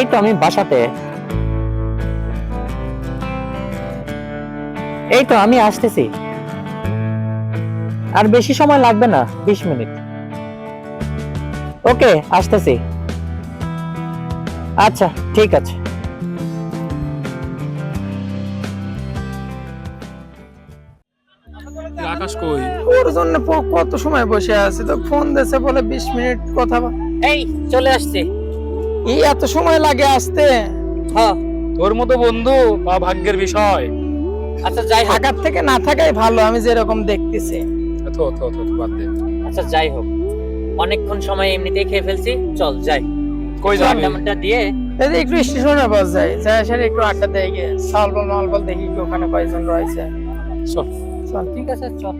এই তো আমি বাসাতে। এই তো আমি আসতেছি, আর বেশি সময় লাগবে না, 20 মিনিট। ওকে, আসতেছি। আচ্ছা, ঠিক আছে। আকাশ কই? ওর জন্য কত সময় বসে আছে, তো ফোন দিয়েছে বলে 20 মিনিট কথা এই চলে আসছি। এই এত সময় লাগে আসতে? হ্যাঁ। তোর মতো বন্ধু বা ভাগ্যের বিষয়। আচ্ছা যাই হোক। থাকার থেকে না থাকাই ভালো, আমি যেরকম দেখতেছি। থো থো থো থো, বাদ দে। আচ্ছা যাই হোক, অনেকক্ষণ সময় এমনিতেই খেয়ে ফেলছি, চল যাই। কই যাবি? আড্ডা দিয়ে যদি একটু স্টেশনে বস যায়, যাই সেটা একটু আড্ডা দিয়ে গিয়ে সালবল মালবল দেখি কি ওখানে কয়জন রয়েছে। চল। চল। ঠিক আছে, চল।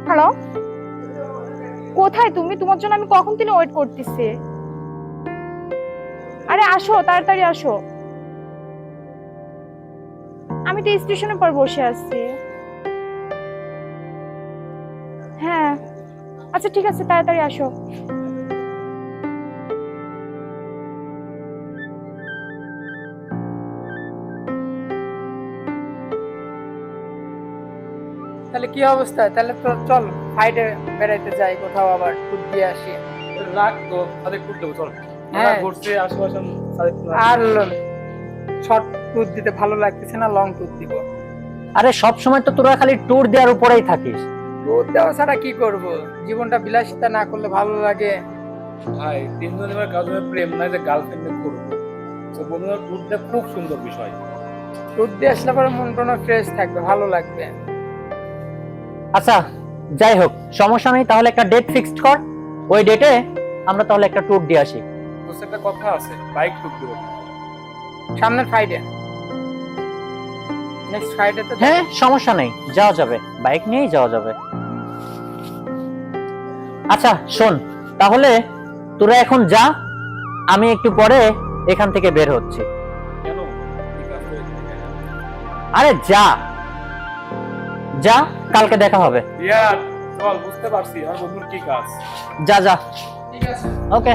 হ্যালো, কোথায় তুমি? তোমার জন্য আমি কখন থেকে ওয়েট করতেছি। আরে আসো, তাড়াতাড়ি আসো। আমি তো স্টেশনের পর বসে আছি। হ্যাঁ, আচ্ছা ঠিক আছে, তাড়াতাড়ি আসো। তাহলে কি অবস্থা? তাহলে তো চল ফ্লাইটে বেড়াইতে যাই, কোথাও আবার ট্যুর দিয়ে আসি। রাখ তো, সাথে ট্যুর দেবো, চল। হ্যাঁ। ঘুরছে আশেপাশে সাথে আর শর্ট ট্যুর দিতে ভালো লাগতেছে না, লং ট্যুর দিব। আরে সব সময় তো তোরা খালি ট্যুর দেওয়ার উপরেই থাকিস। ট্যুর দেওয়া ছাড়া কি করব? জীবনটা বিলাসিতা না করলে ভালো লাগে? ভাই, তিনজন এবার কাজে প্রেম নাই যে গার্লফ্রেন্ডে করবো। তো বন্ধুরা, ট্যুরটা খুব সুন্দর বিষয়। ট্যুর দিয়ে আসলে পরে মন টন ফ্রেশ থাকবে, ভালো লাগবে। আচ্ছা যাই হোক, সমস্যা নেই, তাহলে একটা ডেট ফিক্সড কর। ওই ডেটে আমরা তাহলে একটা ট্যুর দিয়ে আসি। তো একটা কথা আছে, বাইক ট্যুর দেবো। সামনের ফ্রাইডে, নেক্সট ফ্রাইডে তো। হ্যাঁ, সমস্যা নেই, যাওয়া যাবে, বাইক নিয়েই যাওয়া যাবে। আচ্ছা শোন, তাহলে তোরা এখন যা, আমি একটু পরে এখান থেকে বের হচ্ছি। কেন? ঠিক আছে। আরে যা যা, কালকে দেখা হবে। ইয়ার, চল, বুঝতে পারছি আমার বন্ধুর কি কাজ। যা যা। ঠিক আছে, ওকে।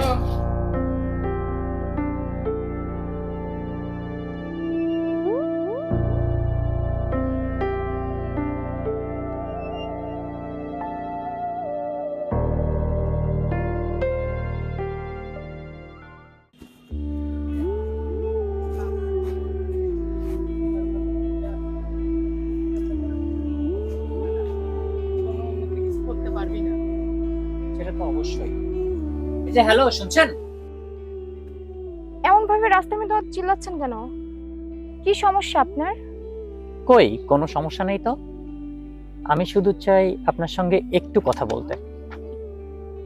করতে পারবি না। সেটা তো অবশ্যই। এই যে হ্যালো, শুনছেন? এমন ভাবে রাস্তায় মধ্যে চিল্লাচ্ছেন কেন? কি সমস্যা আপনার? কই কোনো সমস্যা নেই তো, আমি শুধু চাই আপনার সঙ্গে একটু কথা বলতে।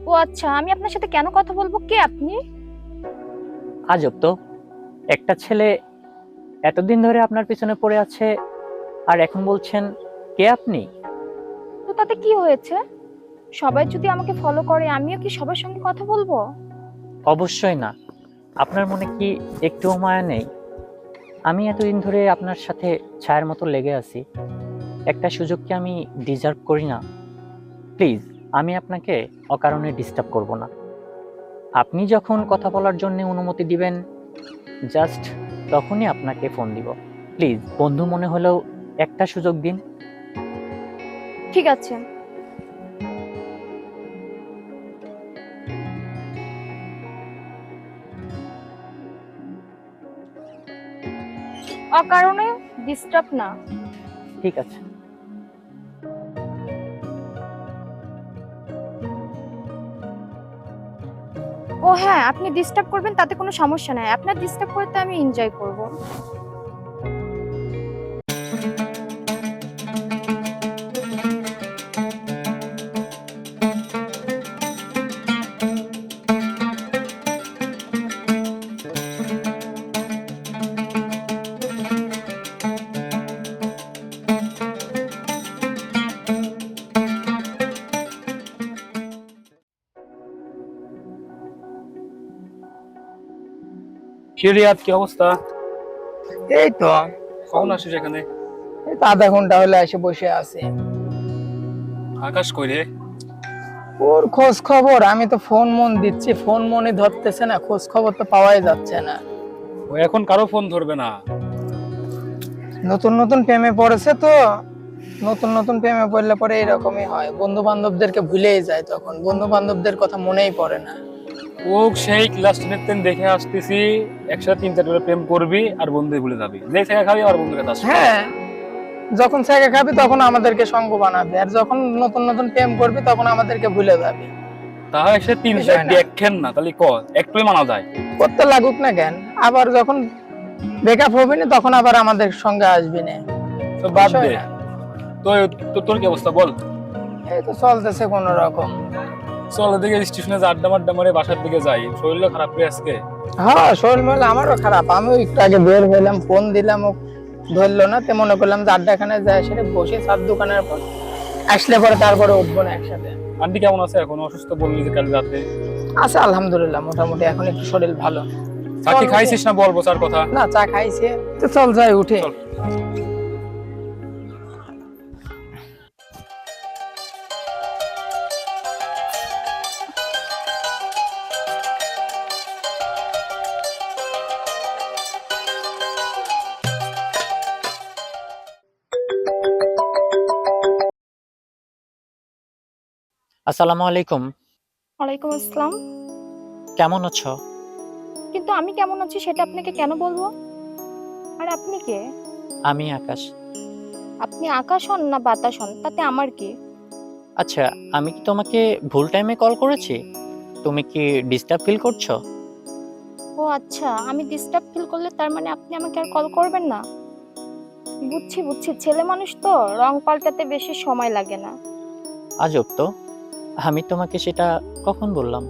ও আচ্ছা, আমি আপনার সাথে কেন কথা বলবো? কে আপনি? আজব তো, একটা ছেলে এতদিন ধরে আপনার পিছনে পড়ে আছে, আর এখন বলছেন কে আপনি? তো তাতে কি হয়েছে? সবাই যদি আমাকে ফলো করে, আমিও কি সবার সঙ্গে কথা বলবো? অবশ্যই না। আপনার মনে কি একটুও মায়া নেই? আমি এতদিন ধরে আপনার সাথে ছায়ার মতো লেগে আছি, একটা সুযোগ কি আমি ডিজার্ভ করি না? প্লিজ, আমি আপনাকে অকারণে ডিস্টার্ব করব না। আপনি যখন কথা বলার জন্য অনুমতি দিবেন, জাস্ট তখনই আপনাকে ফোন দিব। প্লিজ, বন্ধু মনে হলেও একটা সুযোগ দিন। ঠিক আছে। অকারণে ডিস্টার্ব না। ঠিক আছে। ও হ্যাঁ, আপনি ডিস্টার্ব করবেন তাতে কোনো সমস্যা নাই। আপনার ডিস্টার্ব করতে আমি এনজয় করব। কি রিয়াদ, কি অবস্থা? এই তো কখন আসিস এখানে? এই তো আধা ঘন্টা হলে এসে বসে আছি। আকাশ কই রে? ওর খোঁজ খবর আমি তো ফোন মন দিচ্ছি, ফোন মনে ধরতেছে না, খোঁজ খবর তো পাওয়াই যাচ্ছে না। ও এখন কারো ফোন ধরবে না। নতুন নতুন প্রেমে পড়েছে তো, নতুন নতুন প্রেমে পড়লে পরে এরকমই হয়, বন্ধু বান্ধবদেরকে ভুলেই যায়, তখন বন্ধু বান্ধবদের কথা মনেই পড়ে না। ও সেই ক্লাস 10 দেখে আসতেছি, একসাথে 3-4 করে প্রেম করবি আর বন্ধু ভুলে যাবি, যে থেকে খাবি আর বন্ধুর কাছে আসবি। হ্যাঁ, যখন ছেঁকে খাবি তখন আমাদেরকে সঙ্গ বানাবে, আর যখন নতুন নতুন প্রেম করবি তখন আমাদেরকে ভুলে যাবে। তাহলে সে 3-4 বিষয় না। দেখেন না, তাহলে ক একটুই মানা যায়। করতে লাগুক না কেন, আবার যখন ব্রেকআপ হবে না তখন আবার আমাদের সঙ্গে আসবি না। তো বাদ বিষয় দে। না। তোর কি অবস্থা বল? এই তো চলতেছে কোন রকম। চল এদিকে স্টেশনে যে আড্ডা মাড্ডা মারে বাসার দিকে যাই, শরীরটা খারাপ করে আজকে। হ্যাঁ, শরীর মেল আমারও খারাপ, আমিও একটু আগে বের হইলাম, ফোন দিলাম, ও ধরলো না, তে মনে করলাম যে আড্ডাখানে যায়, সেটা বসে চার দোকানের পর আসলে পরে তারপরে উঠবো না একসাথে। আন্টি কেমন আছে এখন? অসুস্থ বললি যে কাল রাতে। আছে আলহামদুলিল্লাহ, মোটামুটি এখন একটু শরীর ভালো। চা কি খাইছিস না? বল বসার কথা। না, চা খাইছে তো, চল যাই উঠে। চল। আসসালামু আলাইকুম। ওয়ালাইকুম আসসালাম। কেমন আছো? কিন্তু আমি কেমন আছি সেটা আপনাকে কেন বলবো? আর আপনি কে? আমি আকাশ। আপনি আকাশ হন না বাতাস হন, তাতে আমার কি? আচ্ছা, আমি কি তোমাকে ভুল টাইমে কল করেছি? তুমি কি ডিস্টার্ব ফিল করছো? ও আচ্ছা, আমি ডিস্টার্ব ফিল করলে তার মানে আপনি আমাকে আর কল করবেন না? বুঝছি বুঝছি, ছেলে মানুষ তো, রং পাল্টাতে বেশি সময় লাগে না। আজব তো, আমি তোমাকে সেটা কখন বললাম?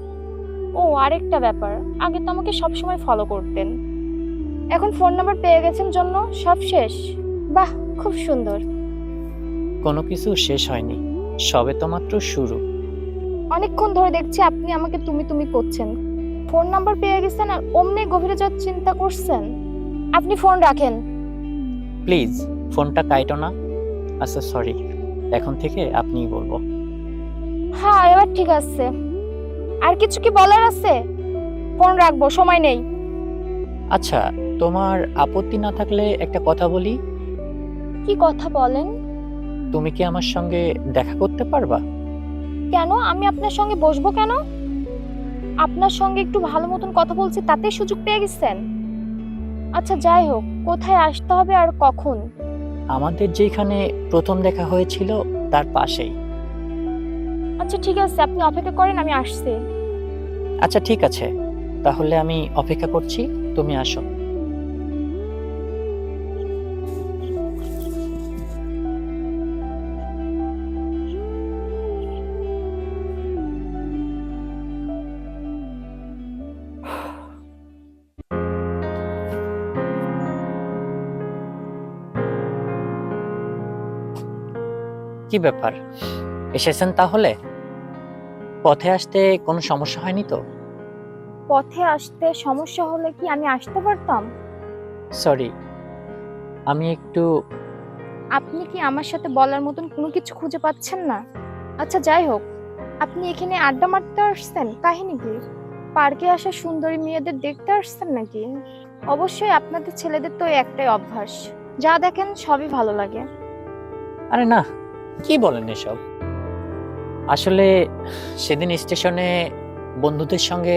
ও আরেকটা ব্যাপার, আগে তো আমাকে সবসময় ফলো করতেন, এখন ফোন নাম্বার পেয়ে গেছেন জন্য সব শেষ? বাহ, খুব সুন্দর। কোনো কিছু শেষ হয়নি, সবে তো মাত্র শুরু। অনেকক্ষণ ধরে দেখছি আপনি আমাকে তুমি তুমি করছেন, ফোন নাম্বার পেয়ে গেছেন আর অমনি গভীরে যাওয়ার চিন্তা করছেন। আপনি ফোন রাখেন। প্লিজ ফোনটা কাইটো না। আচ্ছা সরি, এখন থেকে আপনিই বলবো। হ্যাঁ, এবার ঠিক আছে। আর কিছু কি বলার আছে? ফোন রাখবো, সময় নেই। আচ্ছা, তোমার আপত্তি না থাকলে একটা কথা বলি। কি কথা বলেন? তুমি কি আমার সঙ্গে দেখা করতে পারবা? কেন, আমি আপনার সঙ্গে বসবো কেন? আপনার সঙ্গে একটু ভালো মতন কথা বলছি, তাতে সুযোগ পেয়ে গেছেন? আচ্ছা যাই হোক, কোথায় আসতে হবে আর কখন? আমাদের যেখানে প্রথম দেখা হয়েছিল তার পাশেই। আচ্ছা ঠিক আছে, আপনি অপেক্ষা করেন, আমি আসছি। আচ্ছা ঠিক আছে, তাহলে আমি অপেক্ষা করছি, তুমি আসো। কি ব্যাপার, এসেছেন তাহলে? পথে আসতে কোনো সমস্যা হয়নি তো? পথে আসতে সমস্যা হলে কি আমি আসতে পারতাম? সরি, আমি একটু আপনি কি আমার সাথে বলার মতন কোনো কিছু খুঁজে পাচ্ছেন না? আচ্ছা যাই হোক, আপনি এখানে আড্ডা মারতে আসছেন, কাহিনী কি? পার্কে আসা সুন্দরী মেয়েদের দেখতে আসছেন নাকি? অবশ্যই আপনাদের ছেলেদের তো এই একটাই অভ্যাস, যা দেখেন সবই ভালো লাগে। আরে না, কি বলেন এসব? আসলে সেদিন স্টেশনে বন্ধুদের সঙ্গে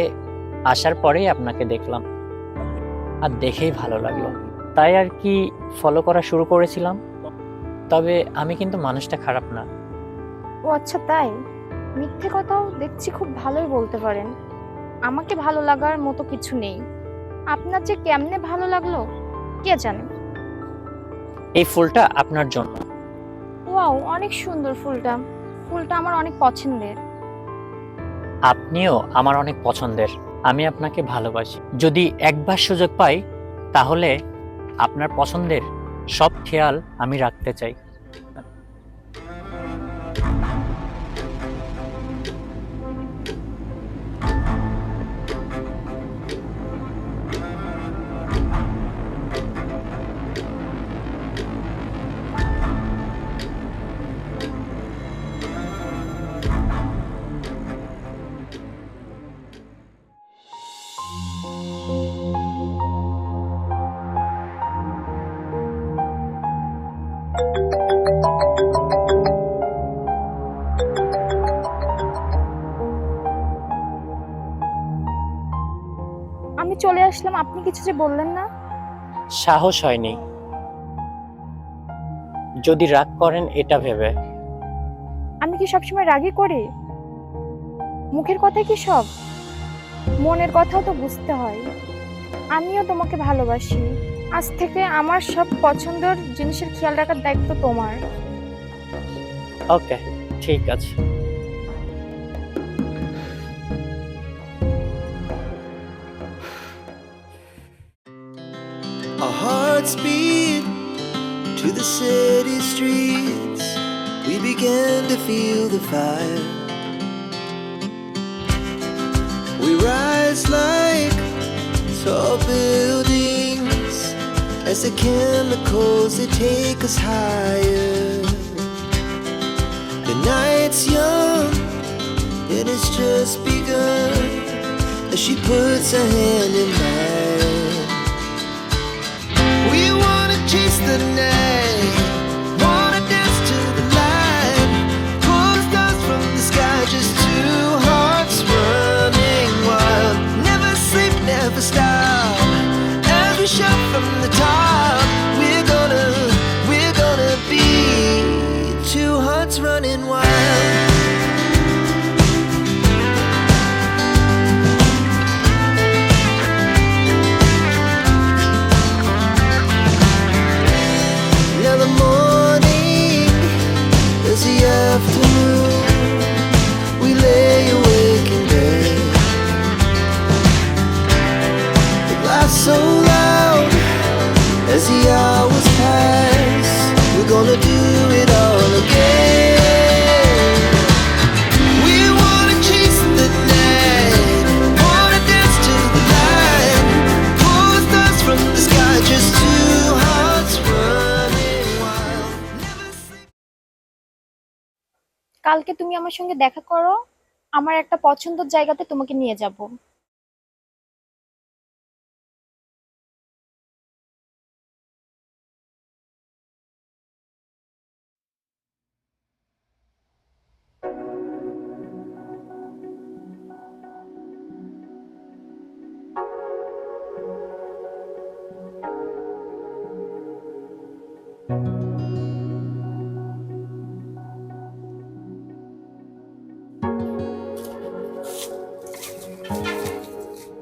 আসার পরেই আপনাকে দেখলাম, আর দেখেই ভালো লাগলো, তাই আর কি ফলো করা শুরু করেছিলাম। তবে আমি কিন্তু মানুষটা খারাপ না। ও আচ্ছা তাই? মিথ্যে কথাও দেখছি খুব ভালোই বলতে পারেন। আমাকে ভালো লাগার মতো কিছু নেই, আপনার যে কেমনে ভালো লাগলো কে জানে। এই ফুলটা আপনার জন্য। ওয়াও, অনেক সুন্দর ফুলটা। ফুলটা আমার অনেক পছন্দের। আপনিও আমার অনেক পছন্দের। আমি আপনাকে ভালোবাসি। যদি একবার সুযোগ পাই তাহলে আপনার পছন্দের সব খেয়াল আমি রাখতে চাই। আসলাম, আপনি কিছু যে বললেন না। সাহস হয়নি, যদি রাগ করেন এটা ভেবে। আমি কি সবসময় রাগই করি? মুখের কথা কি সব? মনের কথাও তো বুঝতে হয়। আমিও তোমাকে ভালোবাসি। আজ থেকে আমার সব পছন্দের জিনিসের খেয়াল রাখার দায়িত্ব তোমার। ওকে, ঠিক আছে। Our hearts beat to the city streets. We began to feel the fire. We rise like tall buildings as the chemicals they take us higher. The night's young and it's just begun as she puts her hand in mine. We wanna chase the night, wanna dance to the light, pull the stars from the sky, just two hearts running wild. Never sleep, never stop, as we shout from the top. We're gonna be two hearts running wild. Now the morning is the afternoon. We lay awake in bed. The glass so loud as the hours pass. We're gonna do it all again. We wanna chase the night, wanna dance to the light, pull the stars from the sky, just two hearts running wild. Never sleep. কালকে তুমি আমার সঙ্গে দেখা করো, আমার একটা পছন্দের জায়গাতে তোমাকে নিয়ে যাব।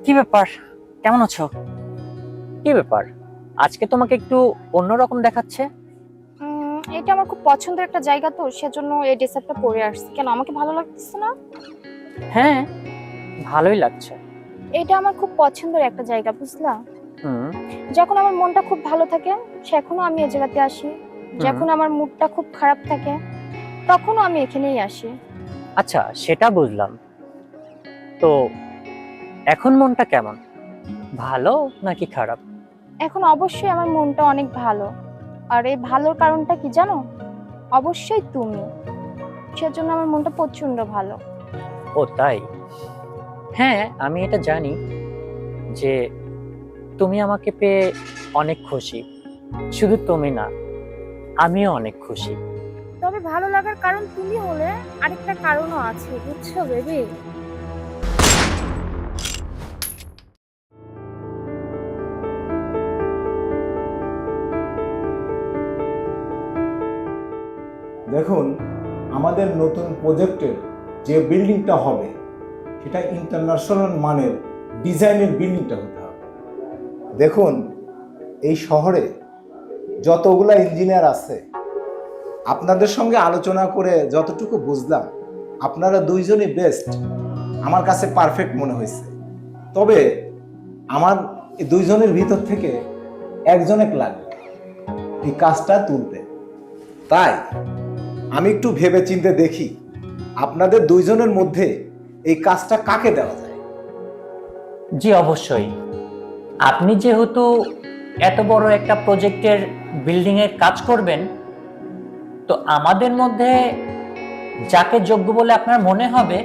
কি ব্যাপার, কেমন আছো? কি ব্যাপার, আজকে তোমাকে একটু অন্যরকম দেখাচ্ছে। এটা আমার খুব পছন্দের একটা জায়গা, তো সেজন্য এই ড্রেস আপটা পরে আসছি। কেন, আমাকে ভালো লাগতেছে না? হ্যাঁ, ভালোই লাগছে। এটা আমার খুব পছন্দের একটা জায়গা, বুঝলা? হুম। যখন আমার মনটা খুব ভালো থাকে সেখনও আমি এই জায়গাতে আসি, যখন আমার মুডটা খুব খারাপ থাকে তখনও আমি এখানেই আসি। আচ্ছা, সেটা বুঝলাম। তো এখন মনটা কেমন, ভালো নাকি খারাপ? এখন অবশ্যই আমার মনটা অনেক ভালো। আর এই ভালোর কারণটা কি জানো? অবশ্যই তুমি। সেজন্য আমার মনটা প্রচন্ড ভালো। ও তাই? হ্যাঁ, আমি এটা জানি যে তুমি আমাকে পেয়ে অনেক খুশি। শুধু তুমি না, আমিও অনেক খুশি। তবে ভালো লাগার কারণ তুমি হলে আরেকটা কারণও আছে, বুঝছো বেবি? দেখুন, আমাদের নতুন প্রজেক্টের যে বিল্ডিংটা হবে সেটা ইন্টারন্যাশনাল মানের ডিজাইনের বিল্ডিংটা হতে হবে। দেখুন, এই শহরে যতগুলা ইঞ্জিনিয়ার আছে, আপনাদের সঙ্গে আলোচনা করে যতটুকু বুঝলাম আপনারা দুইজনই বেস্ট, আমার কাছে পারফেক্ট মনে হয়েছে। তবে আমার এই দুইজনের ভিতর থেকে একজনে লাগবে এই কাজটা তুলতে। তাই আমি একটু ভেবে চিন্তে দেখি আপনাদের দুইজনের মধ্যে এই কাজটা কাকে দেওয়া যায়। জি অবশ্যই। আপনি যেহেতু এত বড় একটা প্রজেক্টের বিল্ডিং এর কাজ করবেন, তো আমাদের মধ্যে যাকে যোগ্য বলে আপনার মনে হবে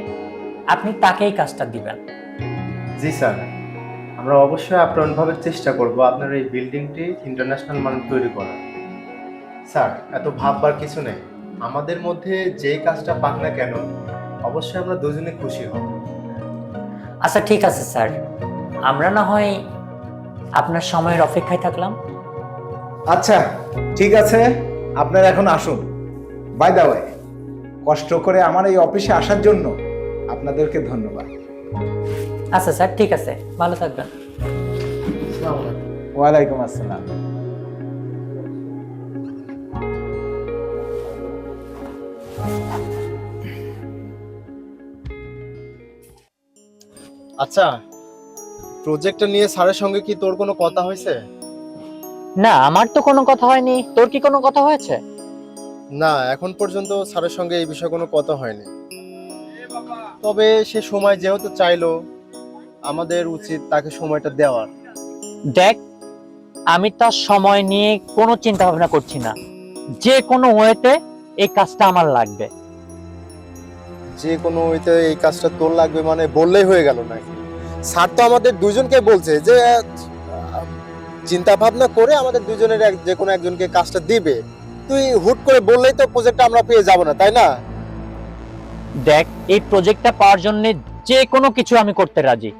আপনি তাকেই কাজটা দিবেন। জি স্যার, আমরা অবশ্যই আপ্রাণভাবে চেষ্টা করব আপনার এই বিল্ডিংটি ইন্টারন্যাশনাল মানের তৈরি করার। স্যার, এত ভাববার কিছু নেই, আমাদের মধ্যে যে কাজটা পাক না কেন অবশ্যই আমরা দুজনে খুশি হব। আচ্ছা ঠিক আছে স্যার, আমরা না হয় আপনার সময়ের অপেক্ষায় থাকলাম। আচ্ছা ঠিক আছে, আপনারা এখন আসুন। বাই দা ওয়ে, কষ্ট করে আমার এই অফিসে আসার জন্য আপনাদেরকে ধন্যবাদ। আচ্ছা স্যার, ঠিক আছে, ভালো থাকবেন। ওয়ালাইকুম আসসালাম। আচ্ছা, প্রজেক্টটা নিয়ে স্যারের সঙ্গে কি তোর কোনো কথা হয়েছে? না, আমার তো কোনো কথা হয়নি। তোর কি কোনো কথা হয়েছে? না, এখন পর্যন্ত স্যারের সঙ্গে এই বিষয়ে কোনো কথা হয়নি। তবে সে সময় যেহেতু চাইলো, আমাদের উচিত তাকে সময়টা দেওয়ার। দেখ, আমি তার সময় নিয়ে কোনো চিন্তা ভাবনা করছি না। যে কোনো ওয়েতে এই কাজটা আমার লাগবে। যে কোনো ওইতে এই কাজটা তোর লাগবে মানে বললেই হয়ে গেল নাকি? স্যার তো আমাদের দুজনকে বলছে যে চিন্তা ভাবনা করে আমাদের দুজনের যে কোনো একজনকে কাজটা দিবে। তুই হুট করে বললেই তো প্রজেক্টটা আমরা পেয়ে যাব না, তাই না? দেখ, এই প্রজেক্টটা পাওয়ার জন্য যে কোনো কিছু আমি করতে রাজি।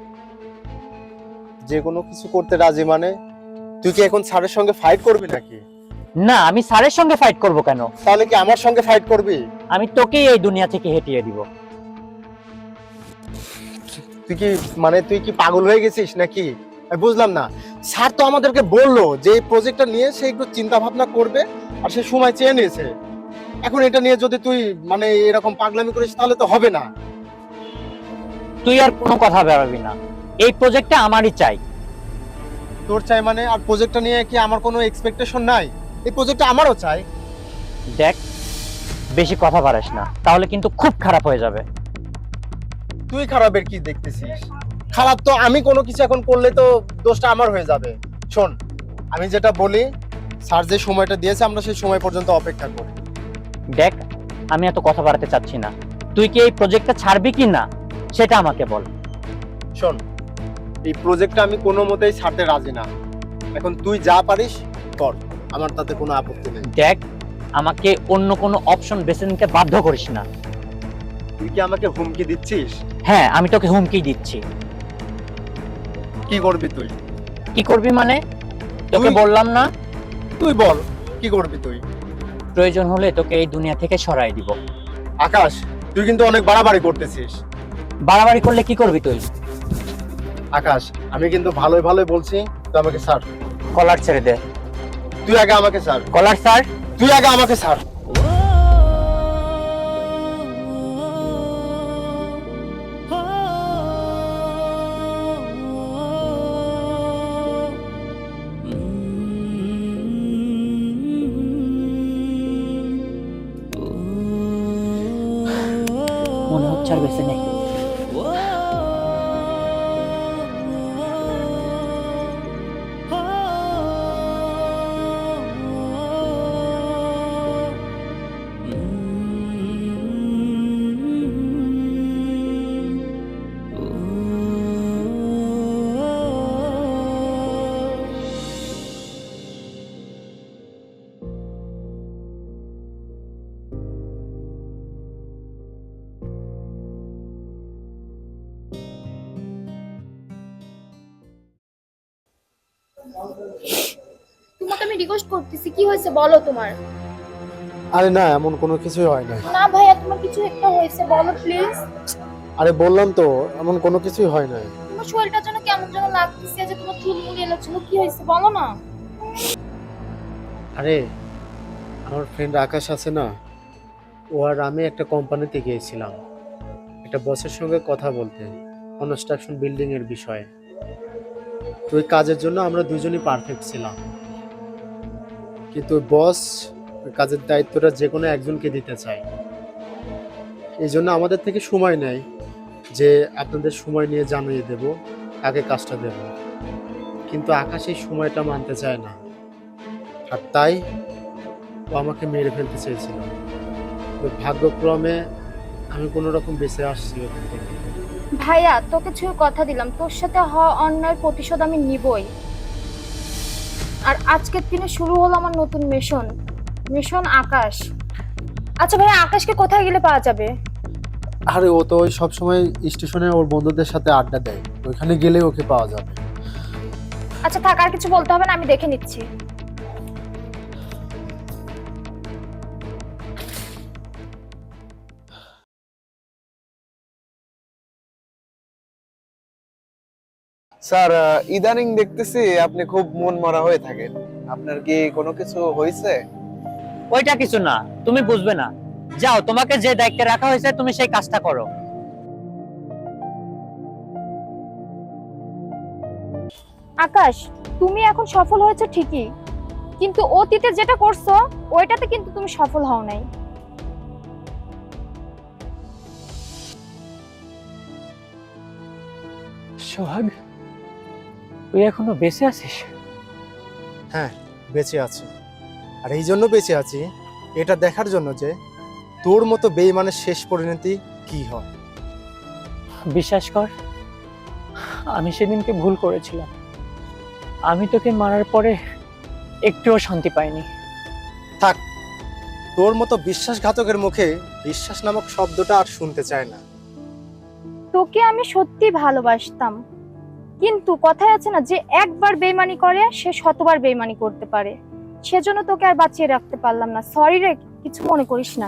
যে কোনো কিছু করতে রাজি মানে তুই কি এখন স্যারের সঙ্গে ফাইট করবি নাকি? না, আমি স্যারের সঙ্গে ফাইট করব কেন? তাহলে কি আমার সঙ্গে ফাইট করবি? আমি তোকেই এই দুনিয়া থেকে হটিয়ে দিব। তুই কি পাগল হয়ে গেছিস নাকি? আমি বুঝলাম না। স্যার তো আমাদেরকে বললো যে এই প্রজেক্টটা নিয়ে সে একটু চিন্তা ভাবনা করবে আর সে সময় চেয়ে নিয়েছে। এখন এটা নিয়ে যদি তুই মানে এরকম পাগলামি করিস তাহলে তো হবে না। তুই আর কোনো কথা বেরোবি না। এই প্রজেক্টটা আমারই চাই। তোর চাই মানে? আর প্রজেক্টটা নিয়ে কি আমার কোনো এক্সপেকটেশন নাই? এই প্রজেক্টটা আমারও চাই। দেখ, বেশি কথা বাড়াস না, তাহলে কিন্তু খুব খারাপ হয়ে যাবে। তুই খারাপের কি দেখতেছিস? খারাপ তো আমি কোনো কিছু এখন করলে তো দোষটা আমার হয়ে যাবে। শোন, আমি যেটা বলি, স্যার যে সময়টা দিয়েছে আমরা সেই সময় পর্যন্ত অপেক্ষা করি। দেখ, আমি এত কথা বাড়াতে চাচ্ছি না। তুই কি এই প্রজেক্টটা ছাড়বি কি না সেটা আমাকে বল। শোন, এই প্রজেক্টটা আমি কোনো মতেই ছাড়তে রাজি না। এখন তুই যা পারিস কর, আমার তাতে কোনো আপত্তি নেই। দেখ, আমাকে অন্য কোনো অপশন বেছে নিতে বাধ্য করিস না। তুই কি আমাকে হুমকি দিচ্ছিস? হ্যাঁ, আমি তোকে হুমকি দিচ্ছি। কি করবি তুই? কি করবি মানে? তোকে তুই- বললাম না, তুই বল কি করবি তুই? প্রয়োজন হলে তোকে এই দুনিয়া থেকে সরাই দিব। আকাশ, তুই কিন্তু অনেক বাড়াবাড়ি করতেছিস। বাড়াবাড়ি করলে কি করবি তুই? আকাশ, আমি কিন্তু ভালোই ভালোই বলছি, তুই আমাকে ছাড়। কলার ছেড়ে দে। তুই আগে আমাকে ছাড়। কলার স্যার। তুই আগে আমাকে ছাড়। মনে হচ্ছে আর বেঁচে নেই। তোমাকে আমি রিকোয়েস্ট করতেছি, কি হয়েছে বলো তোমার। আরে না, এমন কোনো কিছুই হয় না। না ভাইয়া, তোমার কিছু একটা হয়েছে, বলো প্লিজ। আরে বললাম তো, এমন কোনো কিছুই হয় না। তোমার শরীরটা যেন কেমন যেন লাগতেছে, যে তোমার চুল মুড়ি এলোছিল, কি হয়েছে বলো না। আরে আমার ফ্রেন্ড আকাশ আছে না, ও আর আমি একটা কোম্পানিতে গিয়েছিলাম একটা বসের সঙ্গে কথা বলতে, কনস্ট্রাকশন বিল্ডিং এর বিষয়ে। তো ওই কাজের জন্য আমরা দুজনই পারফেক্ট ছিলাম, কিন্তু বস ওই কাজের দায়িত্বটা যে কোনো একজনকে দিতে চায়। এই জন্য আমাদের থেকে সময় নেয় যে আপনাদের সময় নিয়ে জানিয়ে দেব, কাকে কাজটা দেব। কিন্তু আকাশ এই সময়টা মানতে চায় না, আর তাই ও আমাকে মেরে ফেলতে চেয়েছিল। ওই ভাগ্যক্রমে আমি কোনো রকম বেঁচে আসছি ওখান থেকে। ভাইয়া, তোকে ছুঁয়ে কথা দিলাম, তোর সাথে হওয়া অন্যায়ের প্রতিশোধ আমি নিবই। আর আজকের দিনে শুরু হলো আমার নতুন মিশন, মিশন আকাশ। আচ্ছা ভাইয়া, আকাশকে কোথায় গেলে পাওয়া যাবে? আরে ও তো ওই সবসময় স্টেশনে ওর বন্ধুদের সাথে আড্ডা দেয়, ওইখানে গেলে ওকে পাওয়া যাবে। আচ্ছা থাক, আর কিছু বলতে হবে না, আমি দেখে নিচ্ছি। স্যার, ইদানিং দেখতেছি আপনি খুব মন মরা হয়ে থাকেন। আপনার কি কোনো কিছু হয়েছে? ওইটা কিছু না, তুমি বুঝবে না। যাও, তোমাকে যে দায়িত্বে রাখা হয়েছে তুমি সেই কাজটা করো। আকাশ, তুমি এখন সফল হয়েছে ঠিকই, কিন্তু অতীতে যেটা করছো ওইটাতে কিন্তু তুমি সফল হও নাই। সোহাগ, তুই এখনো বেঁচে আছিস? হ্যাঁ, বেঁচে আছি। আর এই জন্য বেঁচে আছি, এটা দেখার জন্য যে তোর মতো বেঈমানের শেষ পরিণতি কি হয়। বিশ্বাস কর, আমি সেদিনকে ভুল করেছিলাম। আমি তোকে মারার পরে একটুও শান্তি পাইনি। থাক, তোর মতো বিশ্বাসঘাতকের মুখে বিশ্বাস নামক শব্দটা আর শুনতে চায় না। তোকে আমি সত্যি ভালোবাসতাম, কিন্তু কথায় আছে না, যে একবার বেইমানি করে সে শতবার বেইমানি করতে পারে। সেজন্য তোকে আর বাঁচিয়ে রাখতে পারলাম না। সরি রে, কিছু মনে করিস না।